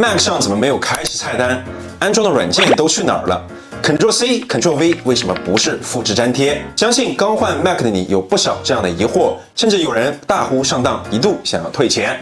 Mac 上怎么没有开始菜单？安装的软件都去哪儿了？Ctrl+C、Ctrl+V 为什么不是复制粘贴？相信刚换 Mac 的你有不少这样的疑惑，甚至有人大呼上当，一度想要退钱。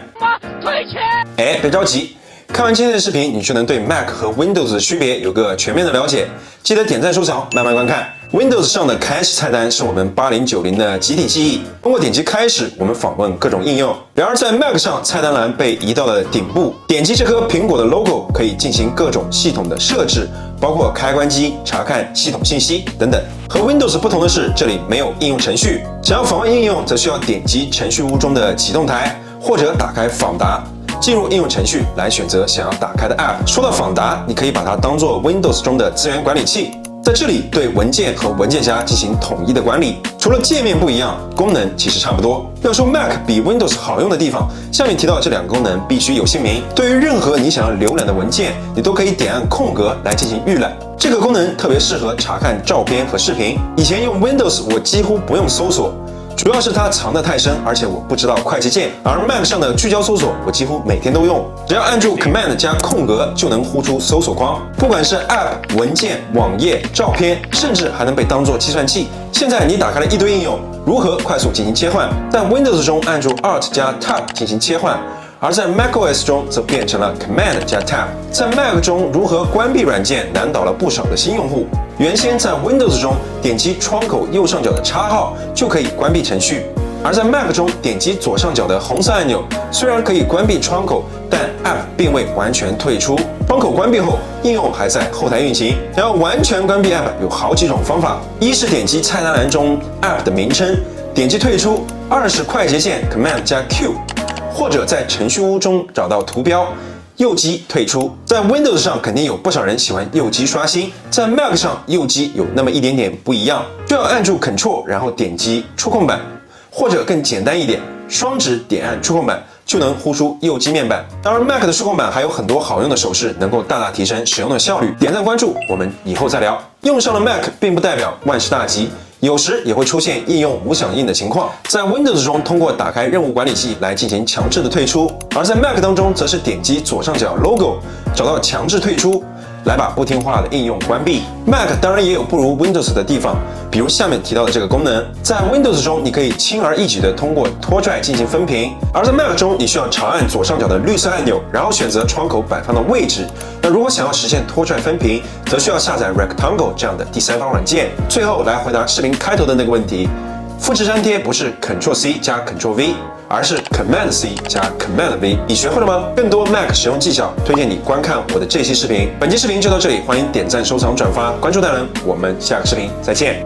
退钱！哎，别着急，看完今天的视频，你就能对 Mac 和 Windows 的区别有个全面的了解。记得点赞收藏，慢慢观看。Windows 上的开始菜单是我们8090的集体记忆，通过点击开始，我们访问各种应用。然而在 Mac 上，菜单栏被移到了顶部，点击这颗苹果的 logo 可以进行各种系统的设置，包括开关机、查看系统信息等等。和 Windows 不同的是，这里没有应用程序，想要访问应用，则需要点击程序屋中的启动台，或者打开访达。进入应用程序来选择想要打开的 App。说到访达，你可以把它当做 Windows 中的资源管理器，在这里对文件和文件夹进行统一的管理。除了界面不一样，功能其实差不多。要说 Mac 比 Windows 好用的地方，下面提到这两个功能必须有姓名。对于任何你想要浏览的文件，你都可以点按空格来进行预览。这个功能特别适合查看照片和视频。以前用 Windows 我几乎不用搜索，主要是它藏得太深，而且我不知道快捷键。而 Mac 上的聚焦搜索，我几乎每天都用，只要按住 Command 加空格就能呼出搜索框，不管是 App、文件、网页、照片，甚至还能被当作计算器。现在你打开了一堆应用，如何快速进行切换？在 Windows 中按住 Alt 加 Tab 进行切换。而在 macOS 中则变成了 Command 加 Tab。在 Mac 中如何关闭软件难倒了不少的新用户。原先在 Windows 中点击窗口右上角的叉号就可以关闭程序，而在 Mac 中点击左上角的红色按钮，虽然可以关闭窗口，但 App 并未完全退出。窗口关闭后，应用还在后台运行。想要完全关闭 App 有好几种方法：一是点击菜单栏中 App 的名称，点击退出；二是快捷键 Command 加 Q。或者在程序屋中找到图标，右击退出。在 Windows 上肯定有不少人喜欢右击刷新，在 Mac 上右击有那么一点点不一样，就要按住 Ctrl 然后点击触控板，或者更简单一点，双指点按触控板就能呼出右击面板。当然 Mac 的触控板还有很多好用的手势，能够大大提升使用的效率。点赞关注，我们以后再聊。用上了 Mac 并不代表万事大吉。有时也会出现应用无响应的情况，在 Windows 中通过打开任务管理器来进行强制的退出，而在 Mac 当中则是点击左上角 logo， 找到强制退出，来把不听话的应用关闭。Mac 当然也有不如 Windows 的地方，比如下面提到的这个功能，在 Windows 中你可以轻而易举的通过拖拽进行分屏，而在 Mac 中你需要长按左上角的绿色按钮，然后选择窗口摆放的位置。那如果想要实现拖拽分屏，则需要下载 Rectangle 这样的第三方软件。最后来回答视频开头的那个问题，复制粘贴不是 Ctrl+C 加 Ctrl+V， 而是 Command+C 加 Command+V。你学会了吗？更多 Mac 使用技巧，推荐你观看我的这期视频。本期视频就到这里，欢迎点赞、收藏、转发、关注大人，我们下个视频再见。